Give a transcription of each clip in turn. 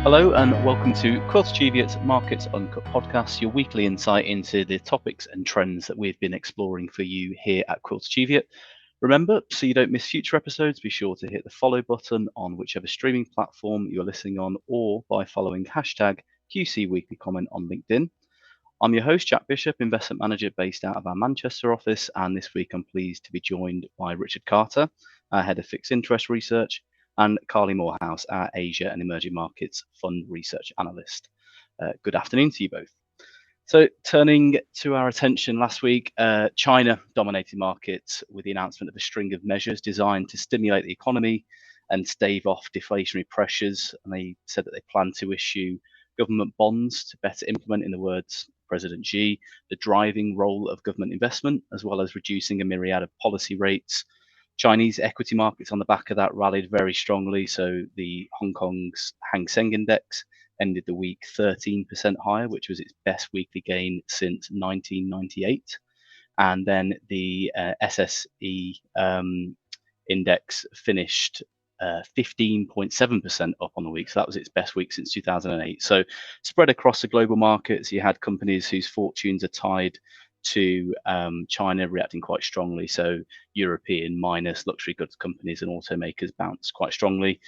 Hello and welcome to Quilter Cheviot's Markets Uncut podcast, your weekly insight into the topics and trends that we've been exploring for you here at Quilter Cheviot. Remember, so you don't miss future episodes, be sure to hit the follow button on whichever streaming platform you're listening on or by following hashtag QC Weekly Comment on LinkedIn. I'm your host, Jack Bishop, investment manager based out of our Manchester office, and this week I'm pleased to be joined by Richard Carter, our head of fixed interest research, and Carly Moorhouse, our Asia and emerging markets fund research analyst. Good afternoon to you both. So, turning to our attention last week, China dominated markets with the announcement of a string of measures designed to stimulate the economy and stave off deflationary pressures. And they said that they plan to issue government bonds to better implement, in the words of President Xi, the driving role of government investment, as well as reducing a myriad of policy rates. Chinese equity markets on the back of that rallied very strongly. So the Hong Kong's Hang Seng Index ended the week 13% higher, which was its best weekly gain since 1998. And then the SSE index finished 15.7% up on the week. So that was its best week since 2008. So spread across the global markets, you had companies whose fortunes are tied to China reacting quite strongly. So European minus luxury goods companies and automakers bounced quite strongly.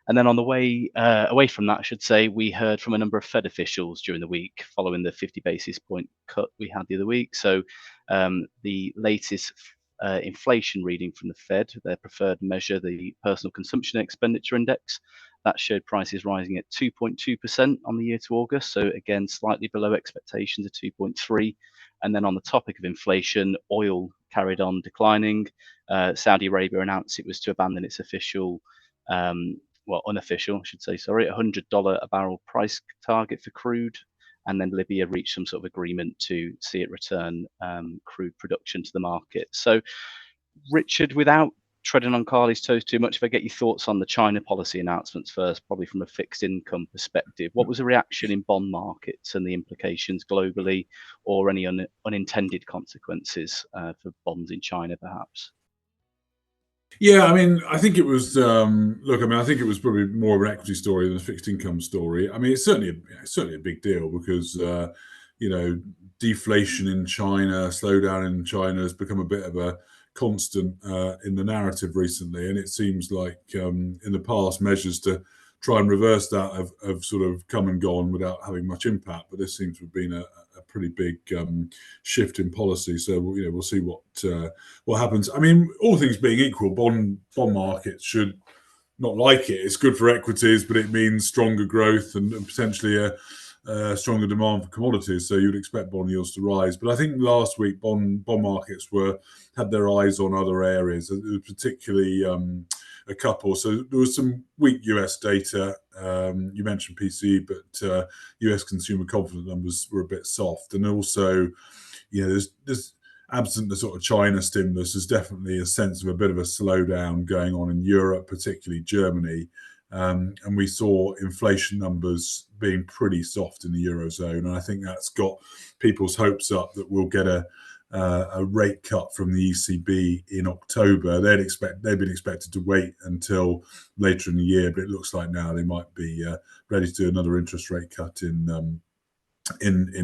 And then on the way away from that, I should say, we heard from a number of Fed officials during the week following the 50 basis point cut we had the other week. So the latest inflation reading from the Fed, their preferred measure, the personal consumption expenditure index, that showed prices rising at 2.2% on the year to August. So again, slightly below expectations of 2.3. And then on the topic of inflation, oil carried on declining. Saudi Arabia announced it was to abandon its unofficial, I should say, sorry, $100 a barrel price target for crude. And then Libya reached some sort of agreement to see it return crude production to the market. So, Richard, without treading on Carly's toes too much, if I get your thoughts on the China policy announcements first, probably from a fixed income perspective, what was the reaction in bond markets and the implications globally, or any unintended consequences for bonds in China, perhaps? Yeah, I mean, I think it was. I think it was probably more of an equity story than a fixed income story. I mean, it's certainly a big deal because deflation in China, slowdown in China has become a bit of a constant in the narrative recently, and it seems like in the past measures to try and reverse that have sort of come and gone without having much impact. But this seems to have been a pretty big shift in policy. So we'll see what happens. I mean, all things being equal, bond markets should not like it. It's good for equities, but it means stronger growth and potentially a stronger demand for commodities. So you'd expect bond yields to rise. But I think last week bond markets had their eyes on other areas, particularly a couple. So there was some weak US data. You mentioned PCE, but US consumer confidence numbers were a bit soft. And also, there's absent the sort of China stimulus, there's definitely a sense of a bit of a slowdown going on in Europe, particularly Germany. And we saw inflation numbers being pretty soft in the Eurozone. And I think that's got people's hopes up that we'll get a rate cut from the ECB in October. They'd been expected to wait until later in the year, but it looks like now they might be ready to do another interest rate cut in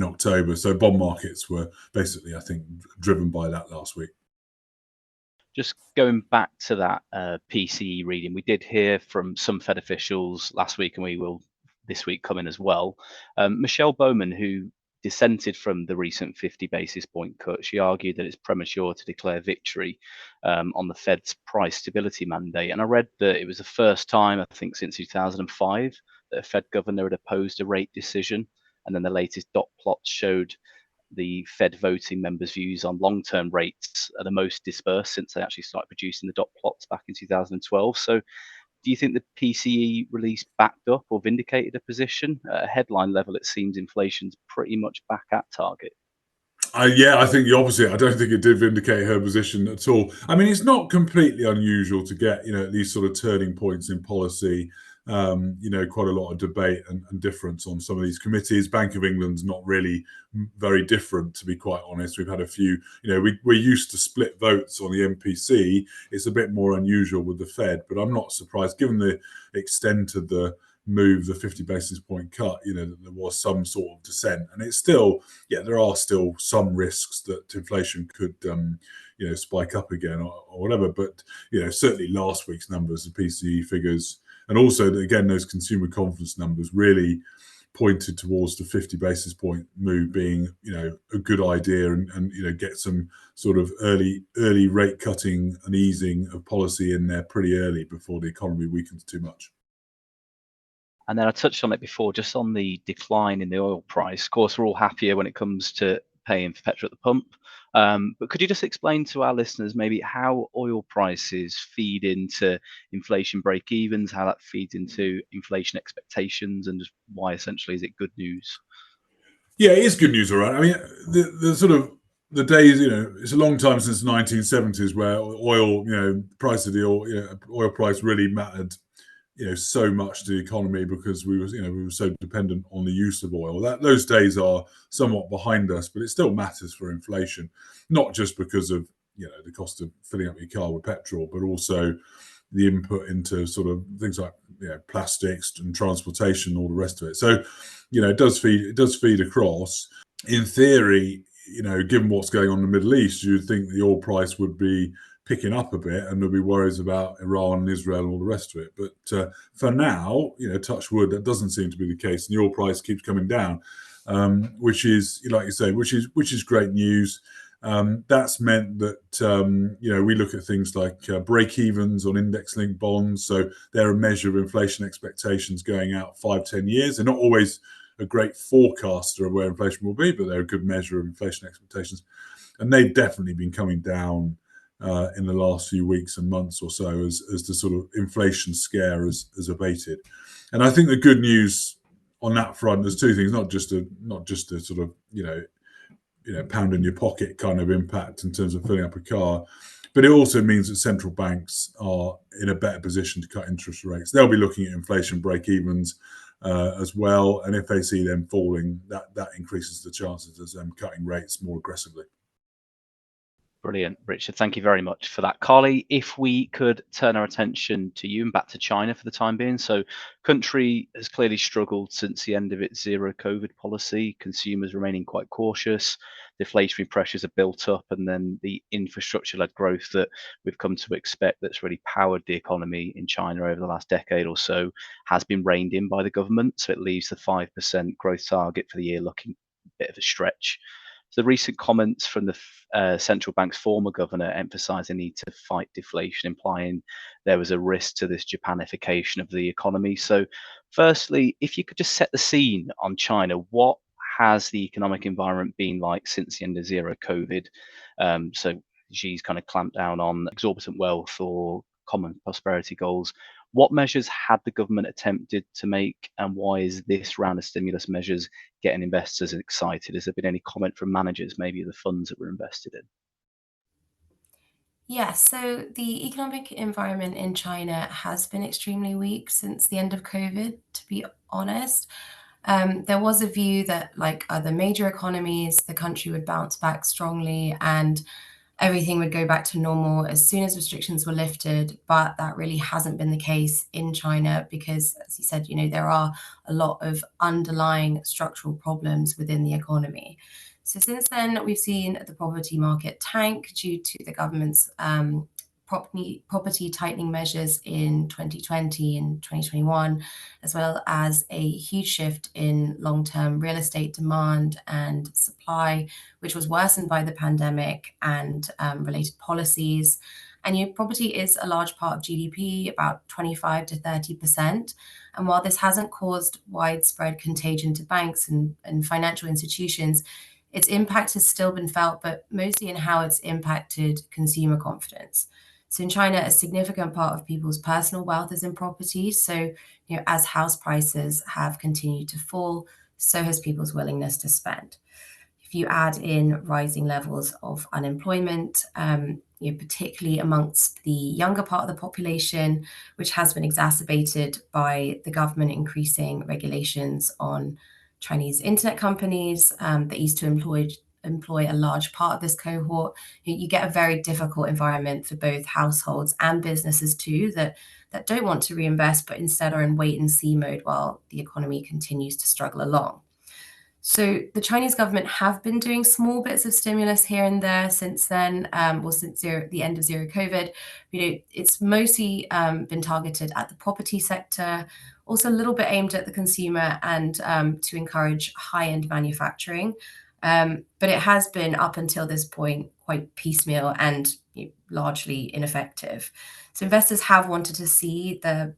October. So bond markets were basically, I think, driven by that last week. Just going back to that PCE reading, we did hear from some Fed officials last week, and we will this week come in as well. Michelle Bowman, who dissented from the recent 50 basis point cut, she argued that it's premature to declare victory on the Fed's price stability mandate. And I read that it was the first time, I think, since 2005 that a Fed governor had opposed a rate decision. And then the latest dot plots showed the Fed voting members' views on long-term rates are the most dispersed since they actually started producing the dot plots back in 2012. So do you think the PCE release backed up or vindicated a position? At a headline level, it seems inflation's pretty much back at target. I think the opposite. I don't think it did vindicate her position at all. I mean, it's not completely unusual to get, these sort of turning points in policy. Quite a lot of debate and difference on some of these committees. Bank of England's not really very different, to be quite honest. We've had a few, we're used to split votes on the MPC. It's a bit more unusual with the Fed, but I'm not surprised given the extent of the move, the 50 basis point cut, that there was some sort of descent. And it's still, there are still some risks that inflation could, spike up again or whatever. But, certainly last week's numbers, the PCE figures, and also, again, those consumer confidence numbers really pointed towards the 50 basis point move being, a good idea and get some sort of early rate cutting and easing of policy in there pretty early before the economy weakens too much. And then I touched on it before, just on the decline in the oil price. Of course, we're all happier when it comes to paying for petrol at the pump. But could you just explain to our listeners maybe how oil prices feed into inflation break-evens, how that feeds into inflation expectations, and just why essentially is it good news? Yeah, it is good news, all right. I mean, the sort of the days, it's a long time since the 1970s where oil, price of the oil price really mattered, so much to the economy because we were so dependent on the use of oil. Those days are somewhat behind us, but it still matters for inflation, not just because of the cost of filling up your car with petrol, but also the input into sort of things like plastics and transportation, all the rest of it. So, it does feed across. In theory, given what's going on in the Middle East, you'd think the oil price would be picking up a bit, and there'll be worries about Iran and Israel and all the rest of it. But for now, touch wood, that doesn't seem to be the case, and the oil price keeps coming down, which is, like you say, which is great news. That's meant that we look at things like break-evens on index-linked bonds, so they're a measure of inflation expectations going out 5-10 years. They're not always a great forecaster of where inflation will be, but they're a good measure of inflation expectations, and they've definitely been coming down in the last few weeks and months or so as the sort of inflation scare has abated. And I think the good news on that front, there's two things, not just a sort of pound in your pocket kind of impact in terms of filling up a car, but it also means that central banks are in a better position to cut interest rates. They'll be looking at inflation break-evens as well, and if they see them falling, that increases the chances of them cutting rates more aggressively. Brilliant, Richard. Thank you very much for that. Carly, if we could turn our attention to you and back to China for the time being. So, country has clearly struggled since the end of its zero COVID policy. Consumers remaining quite cautious. Deflationary pressures are built up, and then the infrastructure-led growth that we've come to expect that's really powered the economy in China over the last decade or so has been reined in by the government. So it leaves the 5% growth target for the year looking a bit of a stretch. So the recent comments from the central bank's former governor emphasised the need to fight deflation, implying there was a risk to this Japanification of the economy. So firstly, if you could just set the scene on China, what has the economic environment been like since the end of zero COVID? So Xi's kind of clamped down on exorbitant wealth or common prosperity goals. What measures had the government attempted to make, and why is this round of stimulus measures getting investors excited? Has there been any comment from managers, maybe the funds that were invested in? Yeah, so the economic environment in China has been extremely weak since the end of COVID, to be honest. There was a view that, like other major economies, the country would bounce back strongly and everything would go back to normal as soon as restrictions were lifted. But that really hasn't been the case in China because, as you said, there are a lot of underlying structural problems within the economy. So since then, we've seen the property market tank due to the government's property tightening measures in 2020 and 2021, as well as a huge shift in long-term real estate demand and supply, which was worsened by the pandemic and related policies. And property is a large part of GDP, about 25 to 30%. And while this hasn't caused widespread contagion to banks and financial institutions, its impact has still been felt, but mostly in how it's impacted consumer confidence. So in China, a significant part of people's personal wealth is in property. So, as house prices have continued to fall, so has people's willingness to spend. If you add in rising levels of unemployment, particularly amongst the younger part of the population, which has been exacerbated by the government increasing regulations on Chinese internet companies that used to employ a large part of this cohort, you get a very difficult environment for both households and businesses too that don't want to reinvest, but instead are in wait and see mode while the economy continues to struggle along. So the Chinese government have been doing small bits of stimulus here and there since then, since the end of zero COVID. It's mostly been targeted at the property sector, also a little bit aimed at the consumer and to encourage high-end manufacturing. But it has been, up until this point, quite piecemeal and largely ineffective. So investors have wanted to see the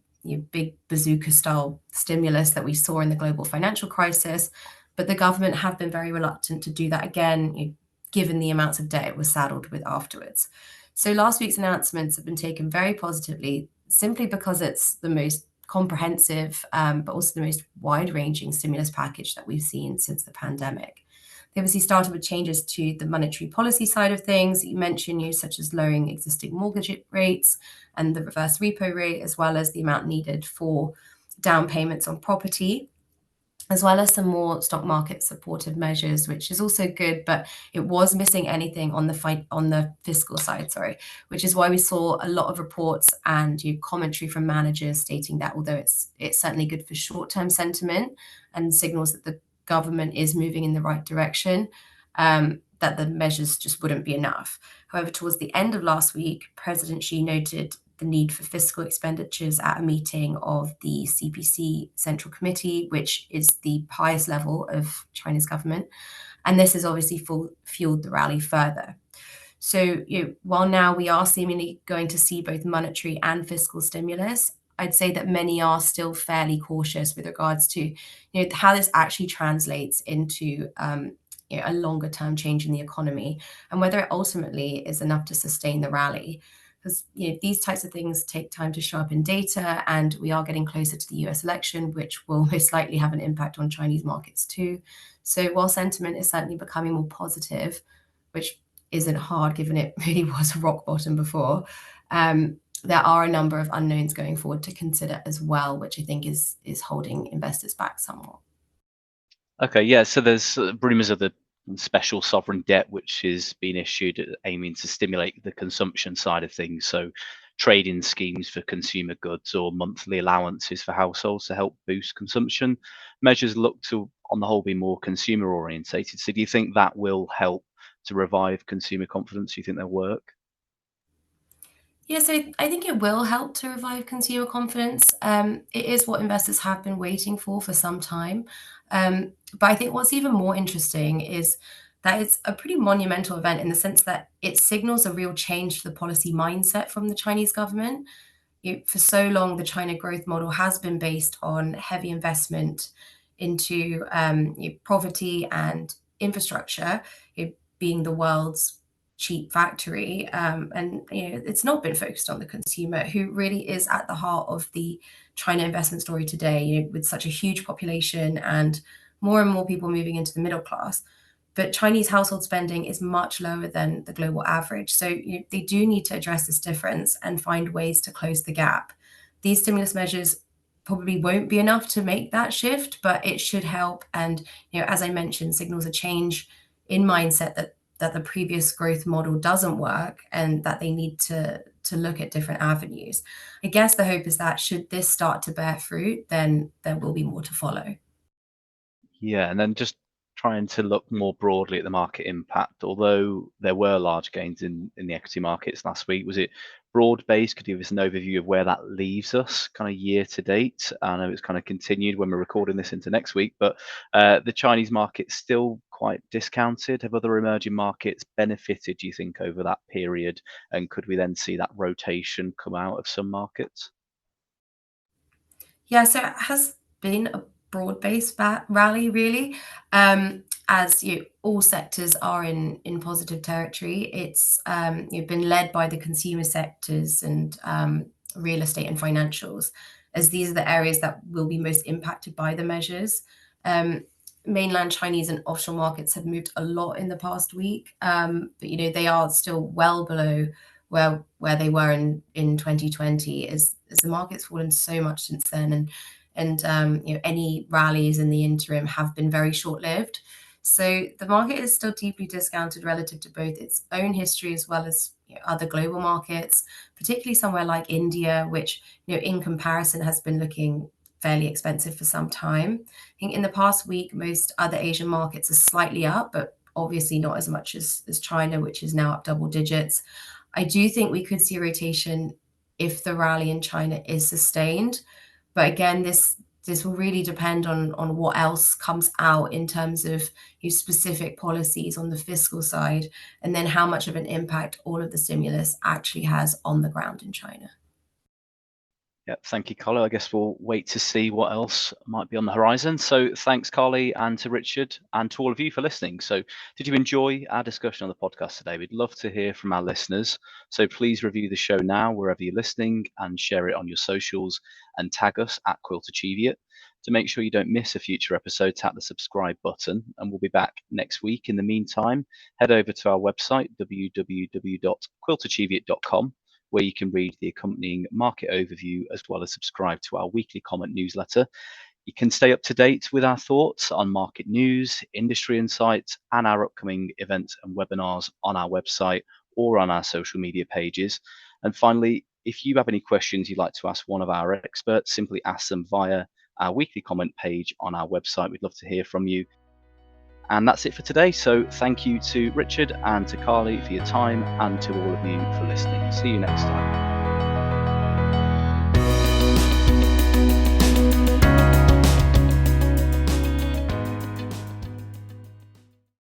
big bazooka-style stimulus that we saw in the global financial crisis, but the government have been very reluctant to do that again, given the amounts of debt it was saddled with afterwards. So last week's announcements have been taken very positively, simply because it's the most comprehensive, but also the most wide-ranging stimulus package that we've seen since the pandemic. They obviously started with changes to the monetary policy side of things that you mentioned, such as lowering existing mortgage rates and the reverse repo rate, as well as the amount needed for down payments on property, as well as some more stock market supportive measures, which is also good, but it was missing anything on the fiscal side, which is why we saw a lot of reports and commentary from managers stating that although it's certainly good for short-term sentiment and signals that the government is moving in the right direction, that the measures just wouldn't be enough. However, towards the end of last week, President Xi noted the need for fiscal expenditures at a meeting of the CPC Central Committee, which is the highest level of China's government. And this has obviously fueled the rally further. So while now we are seemingly going to see both monetary and fiscal stimulus, I'd say that many are still fairly cautious with regards to how this actually translates into a longer term change in the economy and whether it ultimately is enough to sustain the rally. Because these types of things take time to show up in data, and we are getting closer to the US election, which will most likely have an impact on Chinese markets too. So while sentiment is certainly becoming more positive, which isn't hard given it really was rock bottom before, there are a number of unknowns going forward to consider as well, which I think is holding investors back somewhat. Okay, yeah. So there's rumours of the special sovereign debt, which is being issued aiming to stimulate the consumption side of things. So trade-in schemes for consumer goods or monthly allowances for households to help boost consumption. Measures look to, on the whole, be more consumer orientated. So do you think that will help to revive consumer confidence? Do you think they'll work? Yes, I think it will help to revive consumer confidence. It is what investors have been waiting for some time. But I think what's even more interesting is that it's a pretty monumental event in the sense that it signals a real change to the policy mindset from the Chinese government. For so long, the China growth model has been based on heavy investment into property and infrastructure, being the world's cheap factory, and it's not been focused on the consumer, who really is at the heart of the China investment story today, with such a huge population and more people moving into the middle class. But Chinese household spending is much lower than the global average. So they do need to address this difference and find ways to close the gap. These stimulus measures probably won't be enough to make that shift, but it should help. And as I mentioned, signals a change in mindset that the previous growth model doesn't work and that they need to look at different avenues. I guess the hope is that should this start to bear fruit, then there will be more to follow. Yeah, and then just trying to look more broadly at the market impact, although there were large gains in the equity markets last week, was it broad-based? Could you give us an overview of where that leaves us kind of year to date? I know it's kind of continued when we're recording this into next week, but the Chinese market's still quite discounted. Have other emerging markets benefited, do you think, over that period? And could we then see that rotation come out of some markets? Yeah, so it has been a broad-based rally, really. As all sectors are in positive territory. It's been led by the consumer sectors and real estate and financials, as these are the areas that will be most impacted by the measures. Mainland Chinese and offshore markets have moved a lot in the past week, but they are still well below where they were in 2020, as the market's fallen so much since then, and any rallies in the interim have been very short-lived. So the market is still deeply discounted relative to both its own history as well as other global markets, particularly somewhere like India, which in comparison has been looking fairly expensive for some time. I think in the past week, most other Asian markets are slightly up, but obviously not as much as China, which is now up double digits. I do think we could see a rotation if the rally in China is sustained. But again, this will really depend on what else comes out in terms of specific policies on the fiscal side, and then how much of an impact all of the stimulus actually has on the ground in China. Yeah, thank you, Carly. I guess we'll wait to see what else might be on the horizon. So thanks, Carly, and to Richard, and to all of you for listening. So did you enjoy our discussion on the podcast today? We'd love to hear from our listeners. So please review the show now, wherever you're listening, and share it on your socials and tag us at Quilterchievate. To make sure you don't miss a future episode, tap the subscribe button, and we'll be back next week. In the meantime, head over to our website, www.quilterchievate.com, where you can read the accompanying market overview as well as subscribe to our weekly comment newsletter. You can stay up to date with our thoughts on market news, industry insights, and our upcoming events and webinars on our website or on our social media pages. And finally, if you have any questions you'd like to ask one of our experts, simply ask them via our weekly comment page on our website. We'd love to hear from you. And that's it for today. So thank you to Richard and to Carly for your time, and to all of you for listening. See you next time.